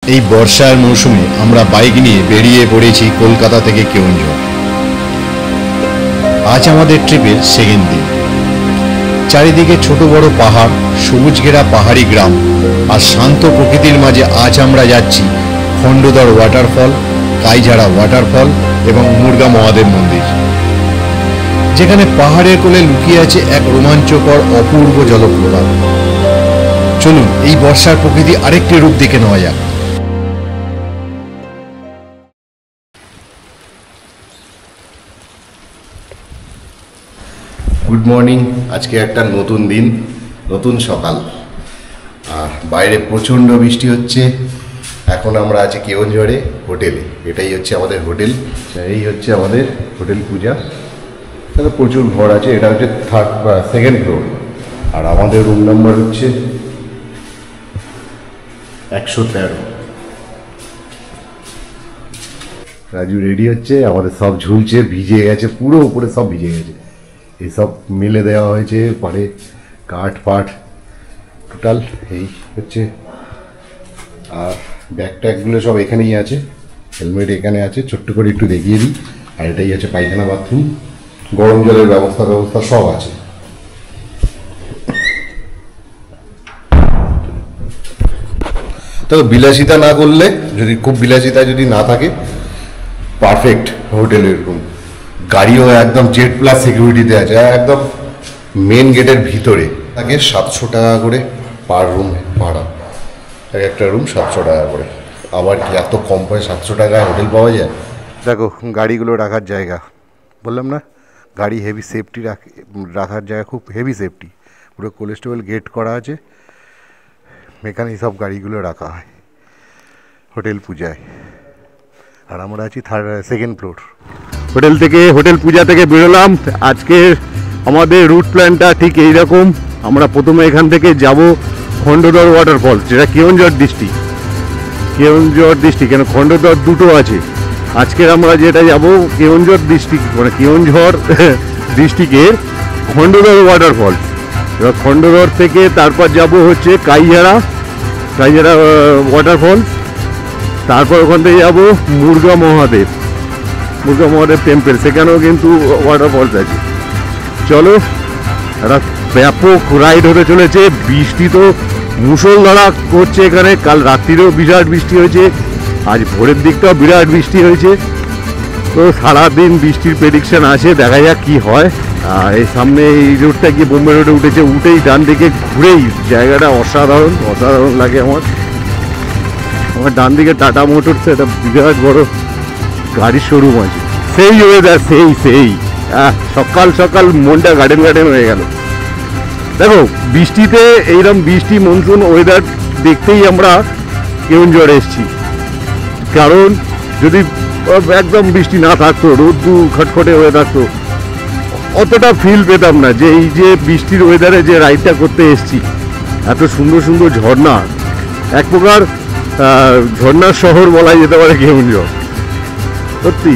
এই বর্ষার মৌসুমে আমরা বাইক নিয়ে বেরিয়ে পড়েছি কলকাতা থেকে কেওনঝড়। আজ আমাদের ট্রিপের সেকেন্ড দিন। চারিদিকে ছোট বড় পাহাড়, সবুজ ঘেরা পাহাড়ি গ্রাম আর শান্ত প্রকৃতির মাঝে আজ আমরা যাচ্ছি খণ্ডধর ওয়াটারফল, কাইঝাড়া ওয়াটারফল এবং মুরগা মহাদেব মন্দির, যেখানে পাহাড়ের কোলে লুকিয়ে আছে এক রোমাঞ্চকর অপূর্ব জলপ্রপাত। চলুন এই বর্ষার প্রকৃতি আরেকটি রূপ দেখে নেওয়া যাক। Good morning. আজকে একটা নতুন দিন, নতুন সকাল, আর বাইরে প্রচণ্ড বৃষ্টি হচ্ছে। এখন আমরা আছি কেওনঝড়ে হোটেলে। এটাই হচ্ছে আমাদের হোটেল, এই হচ্ছে আমাদের হোটেল পূজা। তাহলে প্রচুর ঘর আছে। এটা হচ্ছে সেকেন্ড ফ্লোর, আর আমাদের রুম নাম্বার হচ্ছে 113। রাজু রেডি হচ্ছে, আমাদের সব ঝুলছে, ভিজে গেছে, পুরো উপরে সব ভিজে গেছে। এইসব মেলে দেওয়া হয়েছে, পাড়ে কাঠ পাট টোটাল এই হচ্ছে। আর ব্যাগ ট্যাগগুলো সব এখানেই আছে, হেলমেট এখানে আছে, ছোট্ট করে একটু দেখিয়ে দিই। আর এটাই আছে পায়খানা, বাথরুম, গরম জলের ব্যবস্থা সব আছে। তবে বিলাসিতা না করলে, যদি খুব বিলাসিতা যদি না থাকে, পারফেক্ট হোটেলের রুম। গাড়িও একদম জেড প্লাস সিকিউরিটিতে আছে, একদম মেন গেটের ভিতরে। আগে 700 টাকা করে পার রুম ভাড়া, এক একটা রুম 700 টাকা করে। আবার কি এত কম পয়সা 700 টাকায় হোটেল পাওয়া যায়? দেখো গাড়িগুলো রাখার জায়গা, বললাম না গাড়ি হেভি সেফটি রাখার জায়গা, খুব হেভি সেফটি। পুরো কোলেস্ট্রল গেট করা আছে, এখানেই সব গাড়িগুলো রাখা হয় হোটেল পূজায়। আর আমরা আছি সেকেন্ড ফ্লোর। হোটেল পূজা থেকে বেরোলাম। আজকে আমাদের রুট প্ল্যানটা ঠিক এইরকম। আমরা প্রথমে এখান থেকে যাব খণ্ডধর ওয়াটারফল, যেটা কেওনঝড় ডিস্ট্রিক্ট। কেন খণ্ডধর দুটো আছে। আজকের আমরা যেটা যাব কেওনঝড় ডিস্ট্রিক্ট, মানে কেওনঝড় ডিস্ট্রিক্টের খণ্ডধর ওয়াটারফল। এবার খণ্ডধর থেকে তারপর যাব হচ্ছে কাইঝাড়া ওয়াটারফল। তারপর ওখান থেকে যাবো মুরগা মহাদেব টেম্পল, সেখানেও কিন্তু ওয়াটারফলস আছে। চলো, একটা ব্যাপক রাইড হতে চলেছে। বৃষ্টি তো মুষলধারা করছে এখানে। কাল রাত্রিরেও বিরাট বৃষ্টি হয়েছে, আজ ভোরের দিকটাও বিরাট বৃষ্টি হয়েছে। তো সারাদিন বৃষ্টির প্রেডিকশন আছে, দেখা যাক কি হয়। আর এই সামনে এই রোডটা গিয়ে বোম্বে রোডে উঠেই ডান দিকে ঘুরেই জায়গাটা অসাধারণ লাগে আমার ডান দিকে টাটা মোটরস, একটা বিরাট বড় গাড়ির শোরুম আছে। সেই ওয়েদার, সেই সকাল মনটা গার্ডেন হয়ে গেল। দেখো বৃষ্টিতে এইরকম বৃষ্টি মনসুন ওয়েদার দেখতেই আমরা কেওনঝড়ে এসেছি। কারণ যদি একদম বৃষ্টি না থাকতো, রোদ্দু খটখটে হয়ে থাকতো, অতটা ফিল পেতাম না যে এই যে বৃষ্টির ওয়েদারে যে রাইডটা করতে এসেছি। এত সুন্দর ঝর্ণা, এক প্রকার ঝর্ণার শহর বলাই যেতে পারে কেওনঝড়। সত্যি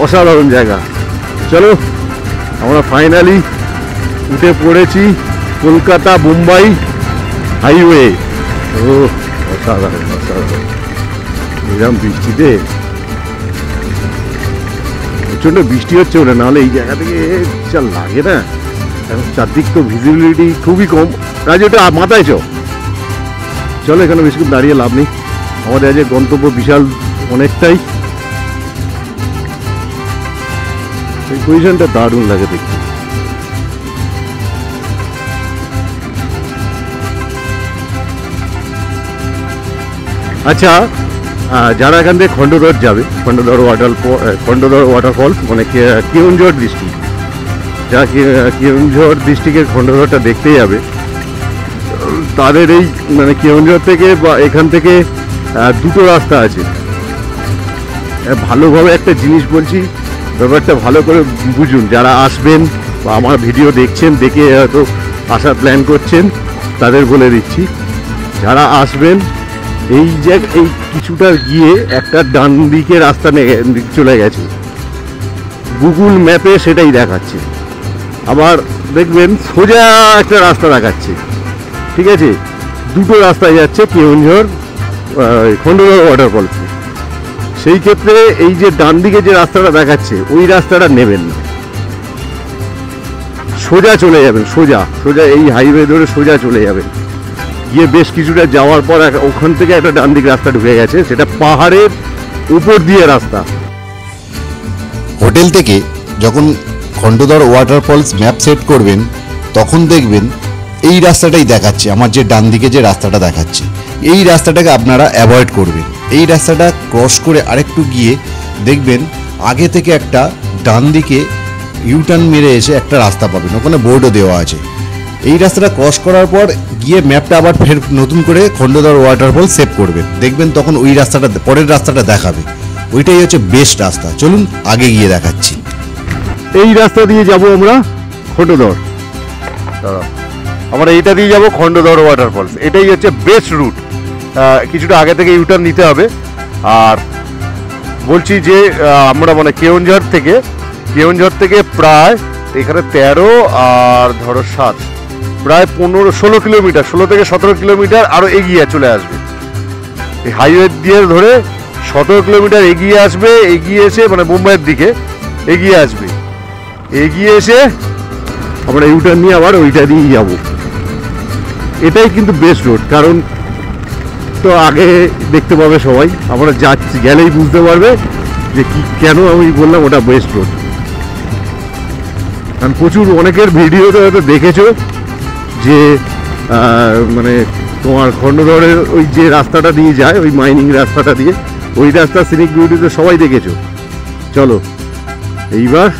অসাধারণ জায়গা। চলো, আমরা ফাইনালি উঠে পড়েছি কলকাতা মুম্বাই হাইওয়ে। ও অসাধারণ। এরকম বৃষ্টিতে, প্রচণ্ড বৃষ্টি হচ্ছে বলে, নাহলে এই জায়গা থেকে চাল লাগে না। এখন চারদিক তো ভিজিবিলিটি খুবই কম। কাজে ওটা মাথায় চলো, এখানে বেশিক্ষণ দাঁড়িয়ে লাভ নেই। আমাদের আজ গন্তব্য বিশাল অনেকটাই। এই পজিশনটা দারুণ লাগে দেখতে। আচ্ছা, যারা এখান থেকে খণ্ডধর যাবে, খণ্ডধর ওয়াটারফল মানে কেওনঝড় ডিস্ট্রিক্ট, যারা কেওনঝড় ডিস্ট্রিক্টের খণ্ডধরটা দেখতে যাবে, তাদের এই মানে কেওনঝড় থেকে বা এখান থেকে দুটো রাস্তা আছে। ভালোভাবে একটা জিনিস বলছি, ব্যাপারটা ভালো করে বুঝুন। যারা আসবেন বা আমার ভিডিও দেখছেন, দেখে হয়তো আসার প্ল্যান করছেন, তাদের বলে দিচ্ছি, যারা আসবেন এই কিছুটা গিয়ে একটা ডান দিকে রাস্তা চলে গেছে, গুগল ম্যাপে সেটাই দেখাচ্ছে। আবার দেখবেন সোজা একটা রাস্তা দেখাচ্ছে। ঠিক আছে, দুটো রাস্তায় যাচ্ছে কেওনঝড় খন্ডগড় ওয়াটারফলসে। সেই ক্ষেত্রে এই যে ডান দিকে যে রাস্তাটা দেখাচ্ছে ওই রাস্তাটা নেবেন না, সোজা চলে যাবেন, সোজা সোজা এই হাইওয়ে ধরে সোজা চলে যাবেন। গিয়ে বেশ কিছুটা যাওয়ার পর ওখান থেকে একটা ডান দিক রাস্তা ঢুকে গেছে, সেটা পাহাড়ের উপর দিয়ে রাস্তা। হোটেল থেকে যখন খন্ডগড় ওয়াটারফলস ম্যাপ সেট করবেন তখন দেখবেন এই রাস্তাটাই দেখাচ্ছে, আমার যে ডান দিকে যে রাস্তাটা দেখাচ্ছে এই রাস্তাটাকে আপনারা অ্যাভয়েড করবেন। এই রাস্তাটা ক্রস করে আরেকটু গিয়ে দেখবেন আগে থেকে একটা ডান দিকে ইউটার্ন মেরে এসে একটা রাস্তা পাবেন, ওখানে বোর্ডও দেওয়া আছে। এই রাস্তাটা ক্রস করার পর গিয়ে ম্যাপটা আবার ফের নতুন করে খন্ডগড় ওয়াটারফল সেভ করবেন, দেখবেন তখন ওই রাস্তাটা পরের রাস্তাটা দেখাবে, ওইটাই হচ্ছে বেস্ট রাস্তা। চলুন আগে গিয়ে দেখাচ্ছি। এই রাস্তা দিয়ে যাব আমরা খন্ডগড়, আমরা এইটা দিয়ে যাব খন্ডগড় ওয়াটারফলস, এটাই হচ্ছে বেস্ট রুট। কিছুটা আগে থেকে ইউটার্ন নিতে হবে। আর বলছি যে আমরা মানে কেওনঝড় থেকে প্রায় এখানে 13 আর ধরো 7, প্রায় 15-16 কিলোমিটার, 16 থেকে 17 কিলোমিটার আরও এগিয়ে চলে আসবে। এই হাইওয়ে দিয়ে ধরে 17 কিলোমিটার এগিয়ে আসবে, এগিয়ে এসে মানে মুম্বাইয়ের দিকে এগিয়ে আসবে, এগিয়ে এসে আমরা ইউটার্ন নিয়ে আবার ওইটা দিয়েই যাব। এটাই কিন্তু বেস্ট রোড, কারণ তো আগে দেখতে পাবে সবাই, আমরা যাচ্ছি গেলেই বুঝতে পারবে যে কি কেন আমি বললাম ওটা বেস্ট রোড। কারণ প্রচুর অনেকের ভিডিওতে হয়তো দেখেছো যে মানে তোমার খন্ডগড়ের ওই যে রাস্তাটা দিয়ে যায়, ওই মাইনিং রাস্তাটা দিয়ে, ওই রাস্তা সিনিক বিউটিতে সবাই দেখেছো। চলো এইবার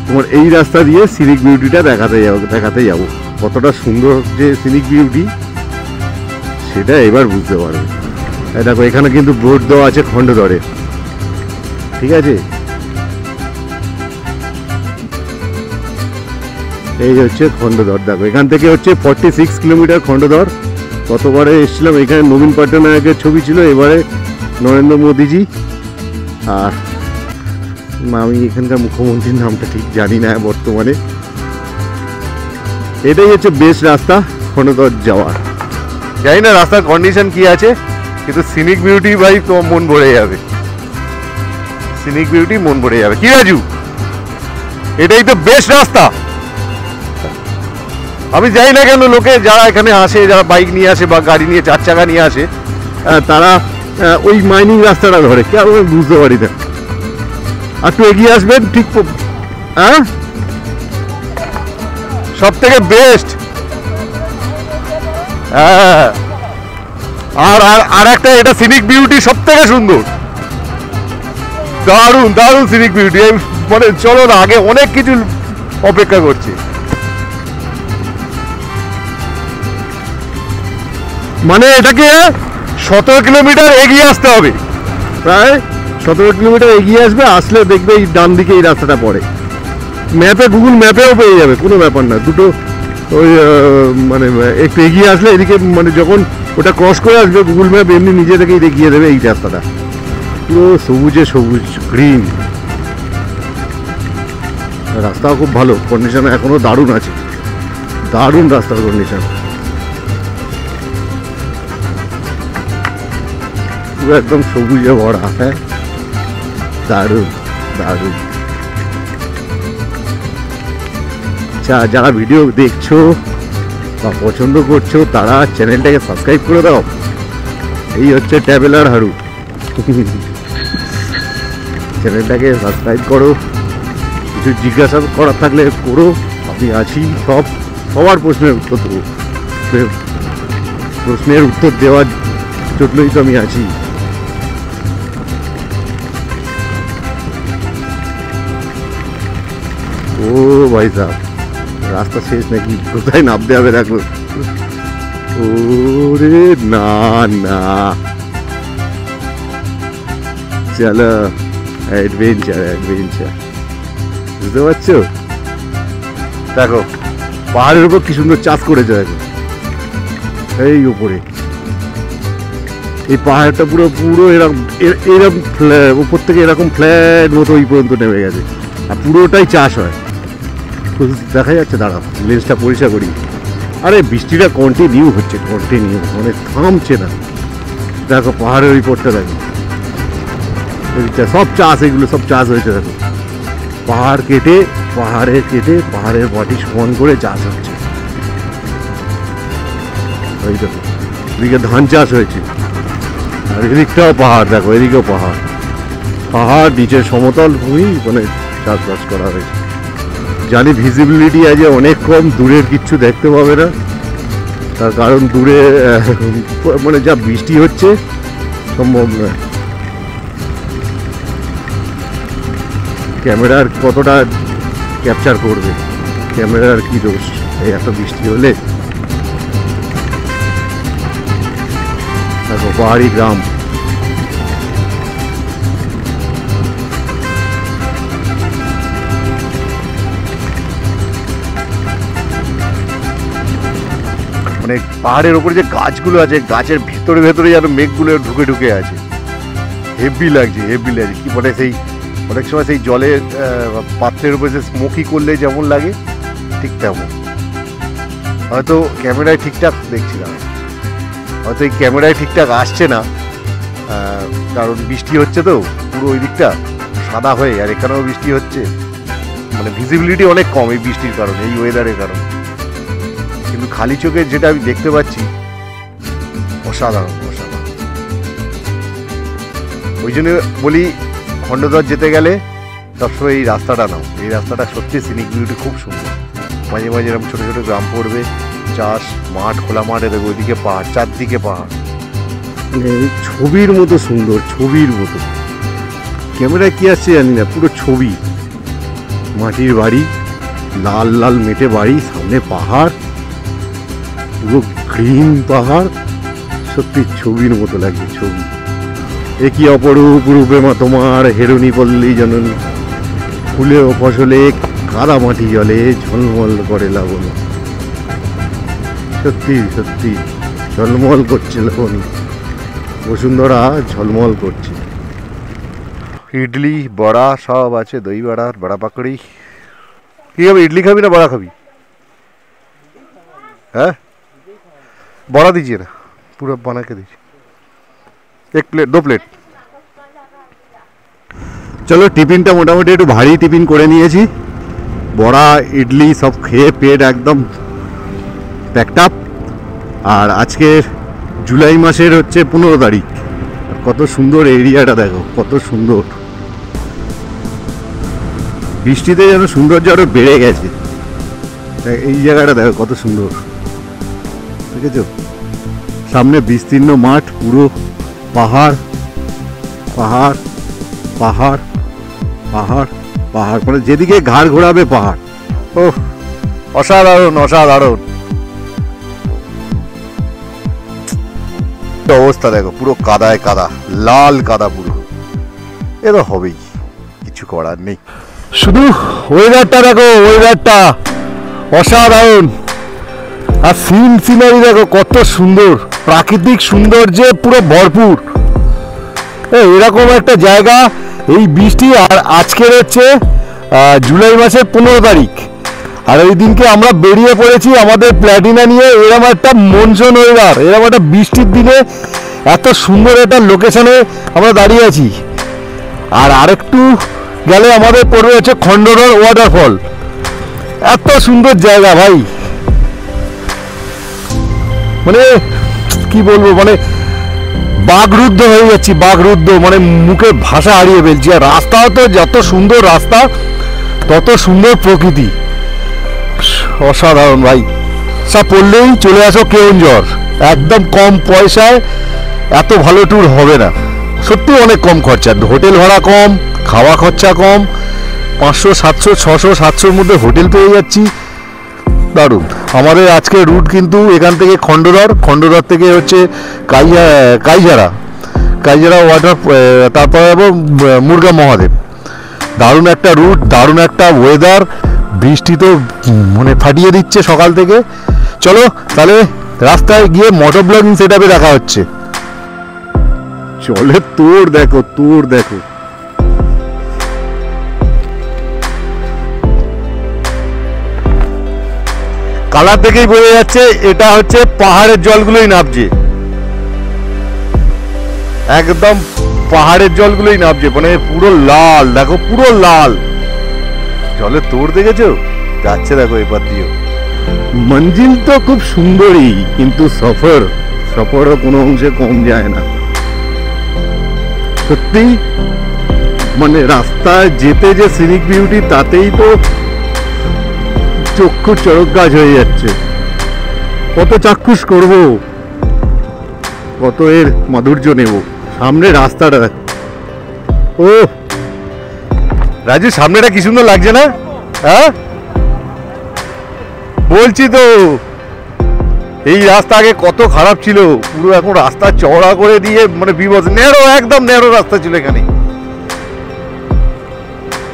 তোমার এই রাস্তা দিয়ে সিনিক বিউটিটা দেখাতে যাবো। কতটা সুন্দর যে সিনিক বিউটি সেটা এবার বুঝতে পারবে। দেখো এখানে কিন্তু বোর্ড দেওয়া আছে খন্ডগড়ে, ঠিক আছে? এই হচ্ছে খন্ডগড়। দেখো এখান থেকে হচ্ছে 46 কিলোমিটার খন্ডগড়। গতবারে এসেছিলাম, এখানে নবীন পট্টনায়কের ছবি ছিল, এবারে নরেন্দ্র মোদীজি। আর আমি এখানকার মুখ্যমন্ত্রীর নামটা ঠিক জানি না বর্তমানে। এটাই হচ্ছে বেস্ট রাস্তা খন্ডগড় যাওয়ার। জানি না রাস্তার কন্ডিশন কি আছে, কিন্তু সিনিক বিউটি ভাই তোমার মন ভরে যাবে, সিনিক বিউটি মন ভরে যাবে। কি রাজু, এটাই তো বেস্ট রাস্তা। আমি জানি না কেন লোকে যারা এখানে আসে, যারা বাইক নিয়ে আসে বা গাড়ি নিয়ে 4 চাকা নিয়ে আসে, তারা ওই মাইনিং রাস্তাটা ধরে, কে আমি বুঝতে পারি না। আর একটু এগিয়ে আসবেন, ঠিক হ্যাঁ সব থেকে বেস্ট। হ্যাঁ, আর একটা এটা সিনিক বিউটি সব থেকে সুন্দর, দারুণ দারুণ সিনিক বিউটি। মানে চলো না, আগে অনেক কিছু অপেক্ষা করছি। মানে এটাকে 17 কিলোমিটার এগিয়ে আসতে হবে, প্রায় 17 কিলোমিটার এগিয়ে আসবে। আসলে দেখবে এই ডান দিকে এই রাস্তাটা পড়ে, ম্যাপে গুগল ম্যাপেও পেয়ে যাবে, কোনো ব্যাপার না। দুটো ওই মানে একটু এগিয়ে আসলে এদিকে, মানে যখন ওটা ক্রস করে আসবে গুগল ম্যাপ এমনি নিজে থেকেই দেখিয়ে দেবে এই রাস্তাটা। পুরো সবুজে সবুজ, গ্রিন। রাস্তাও খুব ভালো কন্ডিশন, এখনো দারুণ আছে, দারুণ রাস্তার কন্ডিশন, পুরো একদম সবুজে ভরা। হ্যাঁ, দারুণ দারুণ। আচ্ছা, যারা ভিডিও দেখছো বা পছন্দ করছো তারা চ্যানেলটাকে সাবস্ক্রাইব করে দাও। এই হচ্ছে ট্রাভেলার হারু, চ্যানেলটাকে সাবস্ক্রাইব করো। কিছু জিজ্ঞাসা করার থাকলে করো, আমি আছি। সবার প্রশ্নের উত্তর দেবো, প্রশ্নের উত্তর দেওয়ার জন্যই তো আমি আছি। ও ভাই সাহেব, রাস্তা শেষ নাকি? কোথায় নামতে হবে দেখো। ওরে না না, চলো অ্যাডভেঞ্চার অ্যাডভেঞ্চার, বুঝতে পারছো? দেখো পাহাড়ের উপর কি সুন্দর চাষ করেছে, দেখো এই উপরে এই পাহাড়টা পুরো পুরো এরকম উপর থেকে এরকম ফ্ল্যাট মতো ওই পর্যন্ত নেমে গেছে, আর পুরোটাই চাষ হয়। দেখা যাচ্ছে, দাঁড়াও লেন্সটা পরিষ্কার করি। আরে বৃষ্টিটা কন্টিনিউ হচ্ছে, কন্টিনিউ, মানে থামছে না। দেখো পাহাড়ের ওই পথটা দেখো, এদিকটা সব চাষ, এগুলো সব চাষ হয়েছে দেখো, পাহাড় কেটে পাহাড়ের মাটি সমান করে চাষ হচ্ছে। ওই দেখো এদিকে ধান চাষ হয়েছে, আর এদিকটাও পাহাড় দেখো, এদিকেও পাহাড়, নিচে সমতল ভূমি, মানে চাষবাস করা হয়েছে। জানি ভিজিবিলিটি আজ অনেক কম, দূরের কিচ্ছু দেখতে পাবে না, তার কারণ দূরে মানে যা বৃষ্টি হচ্ছে সম্ভব নয়। ক্যামেরার কতটা ক্যাপচার করবে, ক্যামেরার কি দোষ, এই এত বৃষ্টি হলে। দেখো পাহাড়ি গ্রাম, মানে পাহাড়ের ওপরে যে গাছগুলো আছে, গাছের ভেতরে যেন মেঘগুলো ঢুকে আছে, হেভি লাগছে। কি বলে সেই অনেক সময় সেই জলের পাত্রের উপরে স্মোকি করলে যেমন লাগে ঠিক তেমন। হয়তো ক্যামেরায় ঠিকঠাক দেখছি না, হয়তো এই ক্যামেরায় ঠিকঠাক আসছে না, কারণ বৃষ্টি হচ্ছে তো পুরো ওই দিকটা সাদা হয়ে, আর এখানেও বৃষ্টি হচ্ছে, মানে ভিজিবিলিটি অনেক কম এই বৃষ্টির কারণে, এই ওয়েদারের কারণে। কিন্তু খালি চোখে যেটা আমি দেখতে পাচ্ছি অসাধারণ। ওই জন্য বলি খণ্ডধর যেতে গেলে সবসময় এই রাস্তাটা নাও, এই রাস্তাটা সত্যি সিনিক বিউটি খুব সুন্দর। মাঝে এরকম ছোটো ছোটো গ্রাম পড়বে, চাষ মাঠ, খোলা মাঠে দেখো, ওইদিকে পাহাড়, চারদিকে পাহাড়, মানে ছবির মতো সুন্দর, ছবির মতো। ক্যামেরায় কি আসছে জানি না, পুরো ছবি। মাটির বাড়ি, লাল মেটে বাড়ি, সামনে পাহাড়, পুরো গ্রিন পাহাড়, সত্যি ছবির মতো লাগছে, ছবি। এ কি অপরূপ রূপে মা তোমার, হেরুনি পল্লী জননী, ফুলে ও ফসলে কাদা মাটি জলে ঝলমল করে লাবণ। সত্যি ঝলমল করছে লাবণ, বসুন্ধরা ঝলমল করছে। ইডলি বড়া সব আছে, দই বড়া, বড়া পাকড়ি। কি খাবি, ইডলি খাবি না বড়া খাবি? হ্যাঁ, বড়া दीजिए ना, पूरा बना के दीजिए, 1 प्लेट 2 प्लेट। চলো টিফিনটা মোটামুটি একটু ভারী টিফিন করে নিয়েছি, বড়া ইডলি সব খেয়ে পেট একদম প্যাকড আপ। আর আজকের জুলাই মাসের হচ্ছে 15 তারিখ, কত সুন্দর এরিয়াটা দেখো, কত সুন্দর। বৃষ্টিতে যেন সৌন্দর্য আরো বেড়ে গেছে, এই জায়গাটা দেখো কত সুন্দর, দেখেছো? সামনে বিস্তীর্ণ মাঠ, পুরো পাহাড়, মানে যেদিকে ঘাড় ঘোরাবে পাহাড়। ও অসাধারণ। অবস্থা দেখো, পুরো কাদায় কাদা, লাল কাদা পুরো। এ তো হবেই, কিছু করার নেই। শুধু ওয়েদারটা দেখো, ওয়েদারটা অসাধারণ। আর সিনারি দেখো কত সুন্দর, প্রাকৃতিক সৌন্দর্যে পুরো ভরপুর। এরকম একটা জায়গা, এই বৃষ্টি। আর আজকের হচ্ছে জুলাই মাসের 15 তারিখ, আর ওই দিনকে আমরা বেরিয়ে পড়েছি আমাদের প্ল্যাটিনা নিয়ে। এরকম একটা মনসুন ওয়েদার, এরকম একটা বৃষ্টির দিনে এত সুন্দর একটা লোকেশনে আমরা দাঁড়িয়ে আছি। আর আরেকটু গেলে আমাদের পড়বে হচ্ছে খণ্ডধর ওয়াটারফল। এত সুন্দর জায়গা ভাই, মানে কি বলবো, মানে বাগরুদ্ধ হয়ে যাচ্ছি, মানে মুখে ভাষা হারিয়ে ফেলছি। আর রাস্তাও তো যত সুন্দর রাস্তা, তত সুন্দর প্রকৃতি, অসাধারণ ভাই। সব পড়লেই চলে আসো কেওনঝড়, একদম কম পয়সায় এত ভালো ট্যুর হবে না, সত্যি অনেক কম খরচা, হোটেল ভাড়া কম, খাওয়া খরচা কম, 500 700 600 700-র মধ্যে হোটেল পেয়ে যাচ্ছি, দারুণ। আমাদের আজকে রুট কিন্তু এখান থেকে খণ্ডধর থেকে হচ্ছে কাইজারা ওয়াটার, তারপরে যাবো মুরগা মহাদেব। দারুণ একটা রুট, দারুণ একটা ওয়েদার, বৃষ্টি তো মানে ফাটিয়ে দিচ্ছে সকাল থেকে। চলো তাহলে রাস্তায় গিয়ে মোটর ব্লগিং সেটআপে দেখা হচ্ছে। চলে তোর দেখো কালার দেখেই বোঝা যাচ্ছে এটা হচ্ছে পাহাড়ের জলগুলোই নামছে। একদম পাহাড়ের জলগুলোই নামছে, মানে পুরো লাল, দেখো পুরো লাল জলের তোড়, দেখেছো যাচ্ছে দেখো এবার দিয়েও। মঞ্জিল তো খুব সুন্দরই, কিন্তু সফরও কোনো অংশে কম যায় না সত্যি। মানে রাস্তায় যেতে যে সিনিক বিউটি, তাতেই তো চক্ষু চড়ক গাছ হয়ে যাচ্ছে। কত চাক্ষুষ করব, কত এর মাধুর্য নেব। সামনে রাস্তাটা, ও রাজু সামনেটা কি সুন্দর লাগছে না? হ্যাঁ বলছি তো, এই রাস্তা আগে কত খারাপ ছিল, পুরো এখন রাস্তা চওড়া করে দিয়ে মানে বিপদ, ন্যারো, একদম ন্যারো রাস্তা ছিল এখানে।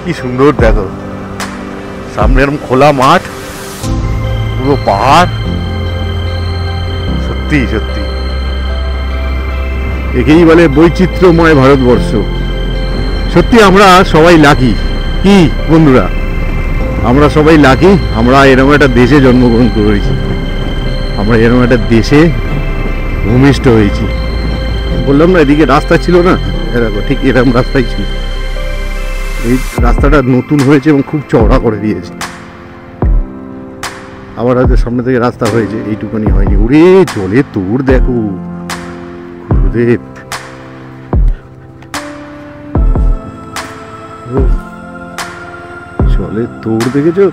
কি সুন্দর দেখো, সামনে এরকম খোলা মাঠ, পুরো পাহাড়, সত্যি সত্যি একেই বলে বৈচিত্র্যময় ভারতবর্ষ। সত্যি আমরা সবাই লাকি, কি বন্ধুরা, আমরা সবাই লাকি, আমরা এরকম একটা দেশে জন্মগ্রহণ করেছি, আমরা এরকম একটা দেশে ভূমিষ্ঠ হয়েছি। বললাম না এদিকে রাস্তা ছিল না, দেখো ঠিক এরকম রাস্তাই ছিল। এই রাস্তাটা নতুন হয়েছে এবং খুব চওড়া করে দিয়েছে। আবার হয়তো সামনে থেকে রাস্তা হয়েছে, এইটুকুনি হয়নি। ওরে জলে তোর দেখো গুরুদেব, জলে তোর দেখেছো?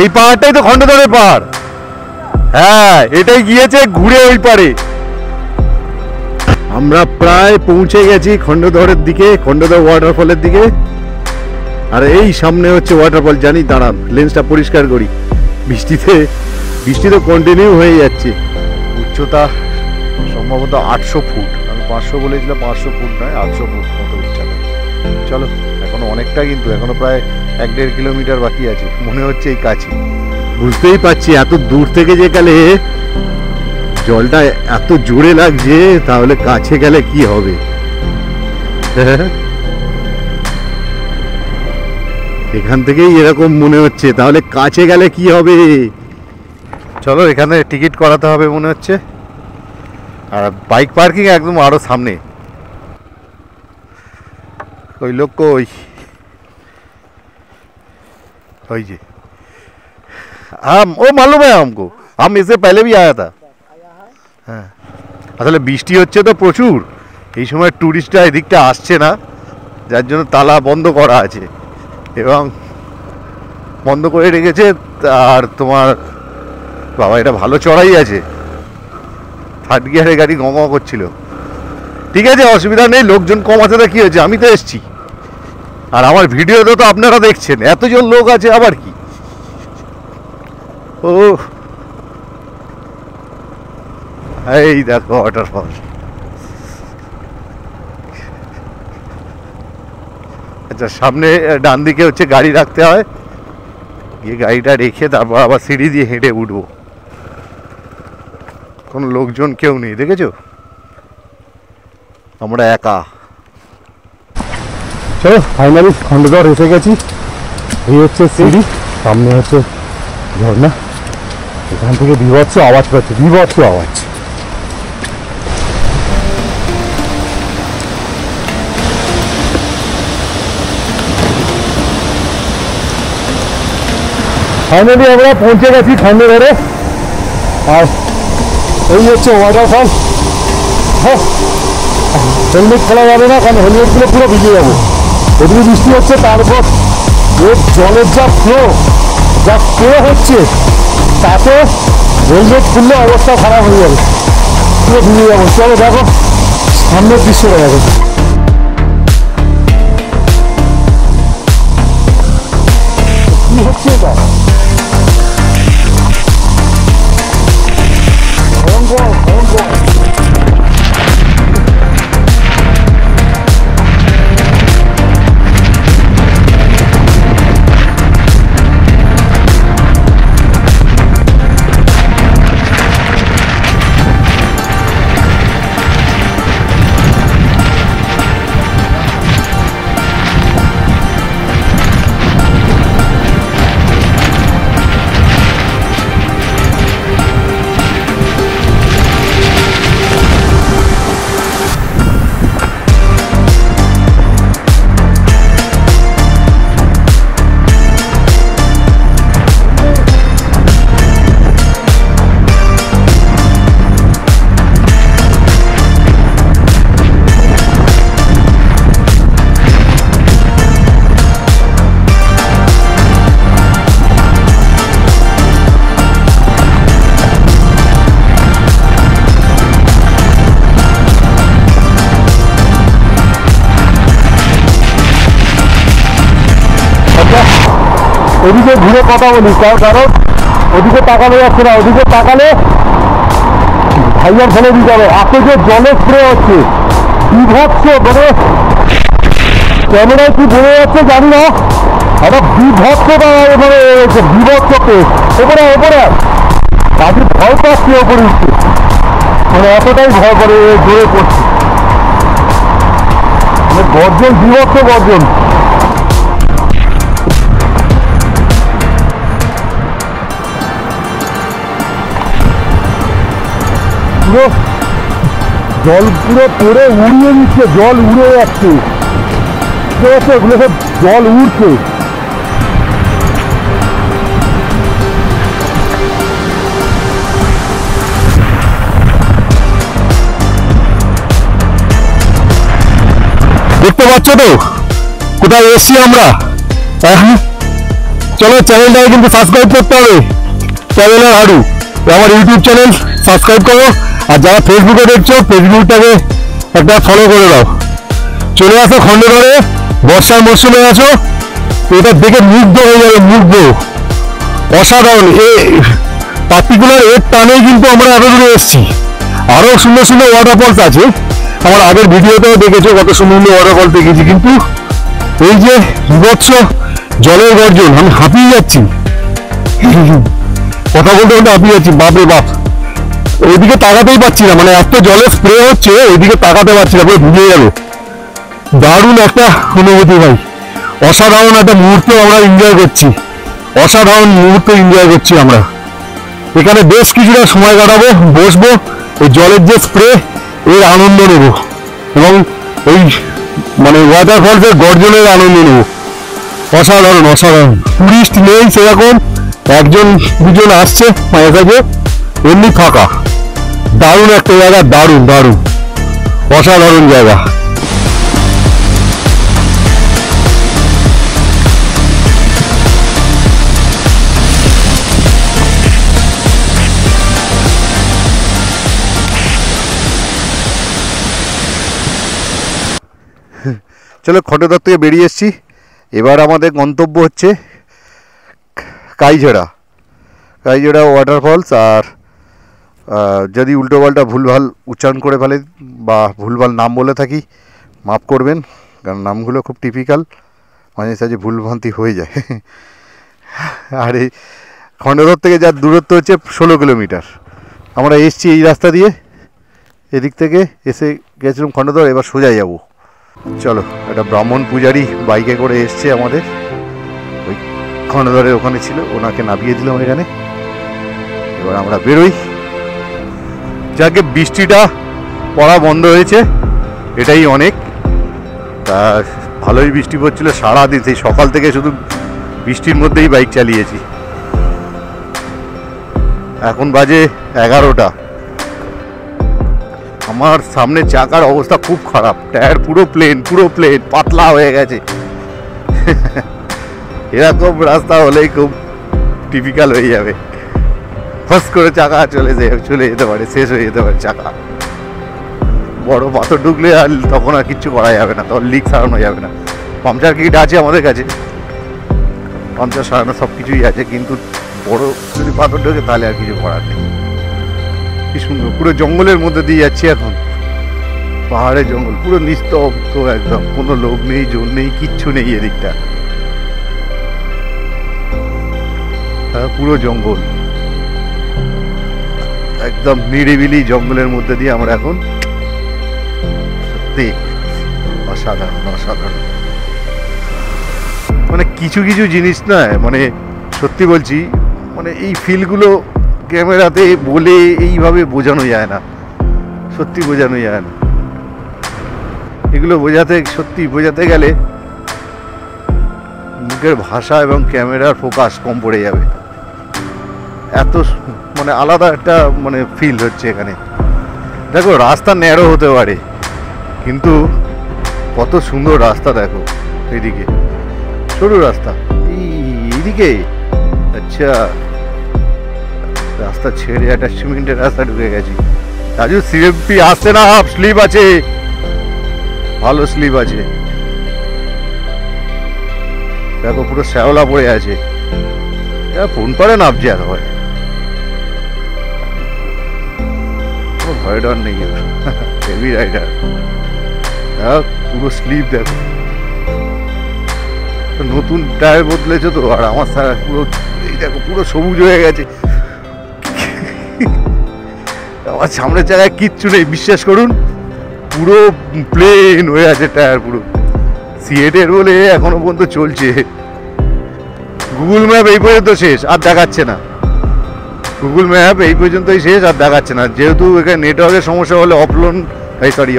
এই পাহাড়টাই তো খন্ডধরের পাহাড়। হ্যাঁ এটাই গিয়েছে ঘুরে ওই পারে। আমরা প্রায় পৌঁছে গেছি খন্ডধরের দিকে, খন্ডধর ওয়াটারফলের দিকে। আর এই সামনে হচ্ছে ওয়াটারফল। জানি, দাঁড়ান লেন্সটা পরিষ্কার করি। বৃষ্টি তো কন্টিনিউ হয়ে যাচ্ছে। উচ্চতা সম্ভবত 800 ফুট, আমি 500 বলেছিলাম, 500 ফুট নয় 800 ফুট মতো উচ্চতা। চলো এখনো অনেকটা, কিন্তু এখনো প্রায় 1-1.5 কিলোমিটার বাকি আছে। মনে হচ্ছে এই কাছে, বুঝতেই পারছি এত দূর থেকে যে গেলে জলটা এত জোরে লাগছে, তাহলে কাছে গেলে কি হবে। এখান থেকেই এরকম মনে হচ্ছে, তাহলে কাছে গেলে কি হবে। চলো এখানে টিকিট করাতে হবে মনে হচ্ছে। আর বাইক পার্কিং একদম আরো সামনে। ওই লোক কই, ওই যে हम वो मालूम है हमको, हम इससे पहले भी आया था। হ্যাঁ আসলে বৃষ্টি হচ্ছে তো প্রচুর, এই সময় ট্যুরিস্টরা এদিকটা আসছে না, যার জন্য তালা বন্ধ করা আছে এবং বন্ধ করে রেখেছে। আর তোমার বাবা, এটা ভালো চড়াই আছে, 3rd গিয়ারে গাড়ি গম করছিল। ঠিক আছে অসুবিধা নেই, লোকজন কম আছে তো কি হয়েছে, আমি তো এসছি। আর আমার ভিডিওতে তো আপনারা দেখছেন এতজন লোক আছে, আবার কি। ও এই দেখো ওয়াটারফল। আচ্ছা সামনে ডান দিকে হচ্ছে গাড়ি রাখতে হয়, গিয়ে গাড়িটা রেখে তারপর আবার সিঁড়ি দিয়ে হেঁটে উঠবো। কোনো লোকজন কেউ নেই, দেখেছো, আমরা একা। চলো ফাইনালি খন্ডধর এসে গেছি। এই হচ্ছে সিঁড়ি, সামনে হচ্ছে ঝর্ণা। এখান থেকে বিভৎস আওয়াজ পাচ্ছে, বিভৎস আওয়াজ। ফাইনালি আমরা পৌঁছে গেছি খন্ডধরে। আর এই হচ্ছে ওয়াটারফল। হেলমেট খোলা যাবে না, কারণ হেলমেটগুলো পুরো ভিজে যাবো। এদিকে বৃষ্টি হচ্ছে, তারপর এর জলের যা ফ্লো হচ্ছে, তাতে হেলমেট খুললে অবস্থা খারাপ হয়ে যাবে, পুরো ভিজে যাবো। চলো দেখো সামনের দৃশ্যটা দেখো। কি হচ্ছে এটা, ভয়ঙ্কর ভয়ঙ্কর। ওদিকে ঘুরে কথা বলি, কারণ ওদিকে তাকানো যাচ্ছে না, ওদিকে তাকালে ভাইয়ার ফেলে দিতে হবে। এত যে জলের স্প্রে হচ্ছে বিভৎস, মানে ক্যামেরায় কি বোঝা যাচ্ছে জানি না, একটা বিভৎসতা এখানে রয়েছে, বিভৎস পেস। ওপরে ওপরে তাদের ভয় পাচ্ছি, ওপরে উঠছে, মানে এতটাই ভয় করে জোরে পড়ছে, মানে গর্জন, বিভৎস গর্জন। পুরো জল পুরো পড়ে উড়িয়ে দিচ্ছে, জল উড়ে যাচ্ছে, এগুলো সব জল উড়ছে। দেখতে পাচ্ছ তো কোথায় এসছি আমরা? চলো চ্যানেলটাকে কিন্তু সাবস্ক্রাইব করতে হবে, চ্যানেলের হারু আমার ইউটিউব চ্যানেল সাবস্ক্রাইব করো, আর যারা ফেসবুকে দেখছো ফেসবুকটাকে একটা ফলো করে দাও। চলে আসো খন্ডগড়ে, বর্ষার মরশুমে আছো, এটা দেখে মুগ্ধ হয়ে যাবে, মুগ্ধ, অসাধারণ। পার্টিকুলার এর টানেই কিন্তু আমরা এত দূরে এসেছি। আরো সুন্দর সুন্দর ওয়াটারফলস আছে, আমার আগের ভিডিওতেও দেখেছো কত সুন্দর সুন্দর ওয়াটারফল দেখেছি, কিন্তু এই যে বিভৎস জলের গর্জন, আমি হাঁপিয়ে যাচ্ছি, কথা বলতে বলতে হাঁপিয়ে যাচ্ছি, বাপরে বাপ। ওইদিকে তাকাতেই পারছি না, মানে এত জলের স্প্রে হচ্ছে, ওইদিকে তাকাতে পারছি না, পুরো ভিজে যাবে। দারুণ একটা অনুভূতি ভাই, অসাধারণ একটা মুহূর্ত আমরা এনজয় করছি, অসাধারণ মুহূর্ত এনজয় করছি আমরা। এখানে বেশ কিছুটা সময় কাটাবো, বসবো, ওই জলের যে স্প্রে এর আনন্দ নেব, এবং ওই মানে ওয়াটারফলসের গর্জনের আনন্দ নেব। অসাধারণ অসাধারণ। টুরিস্ট নেই সেরকম, একজন দুজন আসছে মাঝে সাঝে, এমনি ফাঁকা। দারুণ একটা জায়গা, দারুণ দারুণ অসাধারণ জায়গা। চলো খন্ডদর থেকে বেরিয়ে এসেছি, এবার আমাদের গন্তব্য হচ্ছে কাইঝোড়া ওয়াটারফলস। আর যদি উল্টোপাল্টা ভুলভাল উচ্চারণ করে ফেলে বা ভুলভাল নাম বলে থাকি মাফ করবেন, কারণ নামগুলো খুব টিপিক্যাল, মাঝে সাঝে ভুলভ্রান্তি হয়ে যায়। আর এই খন্ডদর থেকে যার দূরত্ব হচ্ছে 16 কিলোমিটার। আমরা এসছি এই রাস্তা দিয়ে, এদিক থেকে এসে গেছিলাম খন্ডদর, এবার সোজা যাবো। চলো, একটা ব্রাহ্মণ পূজারি বাইকে করে এসছে আমাদের, ওই খন্ডদরের ওখানে ছিল, ওনাকে নামিয়ে দিলাম এখানে। এবার আমরা বেরোই। যাকে বৃষ্টিটা পড়া বন্ধ হয়েছে, এটাই অনেক। তা ভালোই বৃষ্টি পড়ছিল সারাদিন, সেই সকাল থেকে শুধু বৃষ্টির মধ্যেই বাইক চালিয়েছি। এখন বাজে 11টা। আমার সামনে চাকার অবস্থা খুব খারাপ, টায়ার পুরো প্লেন পাতলা হয়ে গেছে। এরকম রাস্তা হলেই খুব টিপিক্যাল হয়ে যাবে, ফার্স্ট করে চাকা চলে যেতে পারে, শেষ হয়ে যেতে পারে চাকা। বড় পাথর ঢুকলে আর তখন আর কিচ্ছু করা যাবে না, তখন লিক সারানো যাবে না। পাংচার কিট আছে আমাদের কাছে, পাংচার সারানো সব কিছুই আছে, কিন্তু বড় যদি পাথর ঢোকে তাহলে আর কিছু করার নেই। কি সুন্দর, পুরো জঙ্গলের মধ্যে দিয়ে যাচ্ছি এখন, পাহাড়ের জঙ্গল, পুরো নিস্তব্ধ একদম, কোনো লোক নেই, জোর নেই, কিচ্ছু নেই এদিকটা, পুরো জঙ্গল, একদম নিরিবিলি জঙ্গলের মধ্যে দিয়ে আমরা এখন। সত্যি অসাধারণ অসাধারণ, মানে কিছু কিছু জিনিস না, মানে সত্যি বলছি, মানে এই ফিলগুলো ক্যামেরাতে বলে এইভাবে বোঝানো যায় না, সত্যি বোঝানো যায় না। এগুলো সত্যি বোঝাতে গেলে মুখের ভাষা এবং ক্যামেরার ফোকাস কম পড়ে যাবে, এত মানে আলাদা একটা মানে ফিল হচ্ছে এখানে। দেখো রাস্তা ন্যারো হতে পারে, কিন্তু কত সুন্দর রাস্তা, দেখো এইদিকে সরু রাস্তা, এইদিকে আচ্ছা রাস্তা ছেড়ে একটা সিমেন্টের রাস্তা ঢুকে গেছি। রাজু সিএমপি আসতে না, স্লিপ আছে, ভালো স্লিপ আছে, দেখো পুরো শ্যাওলা পড়ে আছে, ফোন করে নামছে একেবারে, কোনো ভয় ডর নেই। হেভি রাইডার, পুরো স্লিপ দেখো, নতুন টায়ার বদলেছে তো, আর আমার পুরো এই দেখো পুরো সবুজ হয়ে গেছে। আমার সামনের জায়গায় কিচ্ছু নেই, বিশ্বাস করুন, পুরো প্লেন হয়ে আছে টায়ার পুরো। সিএটের বলে এখনো পর্যন্ত চলছে। গুগল ম্যাপ এই পর্যন্ত শেষ, আর দেখাচ্ছে না। গুগল ম্যাপ এই পর্যন্তই শেষ, আর দেখাচ্ছে না। যেহেতু এখানে নেটওয়ার্কের সমস্যা হলে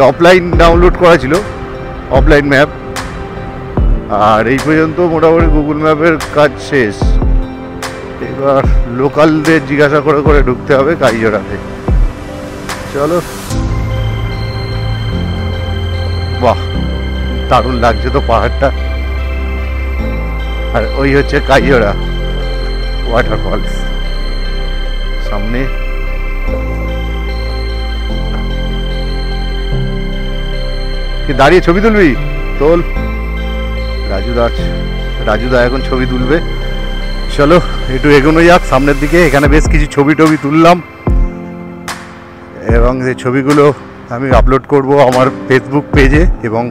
অফলাইন ডাউনলোড করা ছিল, অফলাইন ম্যাপ, আর এই পর্যন্ত মোটামুটি গুগল ম্যাপের কাজ শেষ। এবার লোকালদের জিজ্ঞাসা করে করে ঢুকতে হবে কাইজোড়াতে। চলো, বাহ দারুণ লাগছে তো পাহাড়টা। আর ওই হচ্ছে কাইজোড়া ওয়াটারফলস সামনে। কি দাঁড়িয়ে ছবি তুলবি? তোল। রাজুদা এখন ছবি তুলবে। চলো একটু এগোনো যাক সামনের দিকে। এখানে বেশ কিছু ছবি টবি তুললাম, এবং এই ছবিগুলো আমি আপলোড করব আমার ফেসবুক পেজে এবং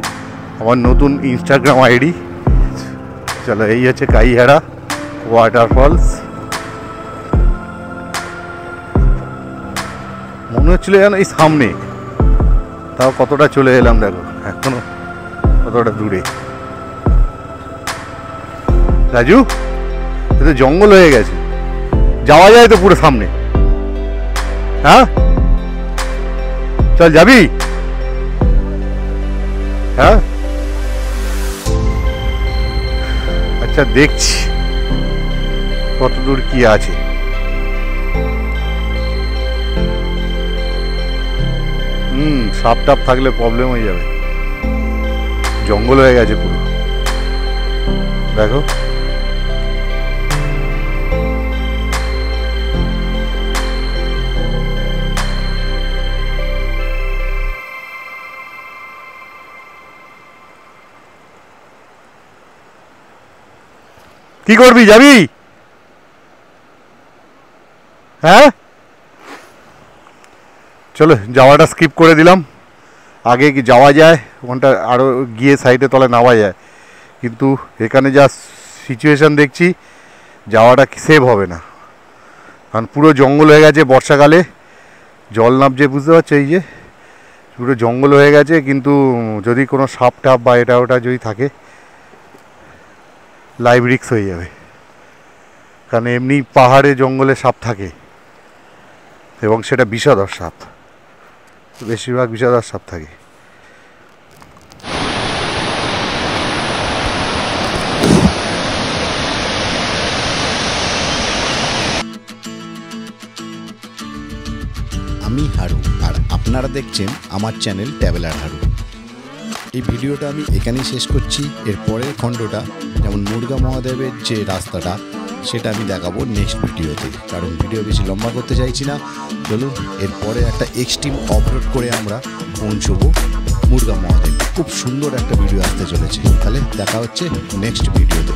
আমার নতুন ইনস্টাগ্রাম আইডি। চলো, এই হচ্ছে কাইহারা ওয়াটারফলস। মনে হচ্ছিল যেন এই সামনে, তাও কতটা চলে এলাম দেখো, এখনো কতটা দূরে। রাজু, এ তো জঙ্গল হয়ে গেছে, যাওয়া যায় তো পুরো সামনে? হ্যাঁ চল, যাবি? হ্যাঁ আচ্ছা, দেখছি কত দূর কি আছে। সাপ টাপ থাকলে প্রবলেম হয়ে যাবে, জঙ্গল হয়ে গেছে পুরো দেখো। কি করবি, যাবি? হ্যাঁ চলো, যাওয়াটা স্কিপ করে দিলাম। আগে কি যাওয়া যায়, ওখানটা আরও গিয়ে সাইডে তলে নামা যায়, কিন্তু এখানে যা সিচুয়েশান দেখছি যাওয়াটা সেভ হবে না, কারণ পুরো জঙ্গল হয়ে গেছে। বর্ষাকালে জল নামছে, বুঝতে পারছো? এই যে পুরো জঙ্গল হয়ে গেছে, কিন্তু যদি কোনো সাপ টাপ বা এটা ওটা যদি থাকে, লাইভ রিস্ক হয়ে যাবে। কারণ এমনি পাহাড়ে জঙ্গলে সাপ থাকে, এবং সেটা বিষধর সাপ, বেশিরভাগ বিষধর সাপ থাকে। আমি হারু, আর আপনারা দেখছেন আমার চ্যানেল ট্রাভেলার হারু। এই ভিডিওটা আমি এখানেই শেষ করছি। এর পরের খণ্ডটা, যেমন মুরগা মহাদেবের যে রাস্তাটা, সেটা আমি দেখাবো নেক্সট ভিডিওতে, কারণ ভিডিও বেশি লম্বা করতে চাইছি না। চলুন, এরপরে একটা এক্সট্রিম অফরোড করে আমরা পৌঁছবো মুরগা মহাদেব। খুব সুন্দর একটা ভিডিও আসতে চলেছে। তাহলে দেখা হচ্ছে নেক্সট ভিডিওতে।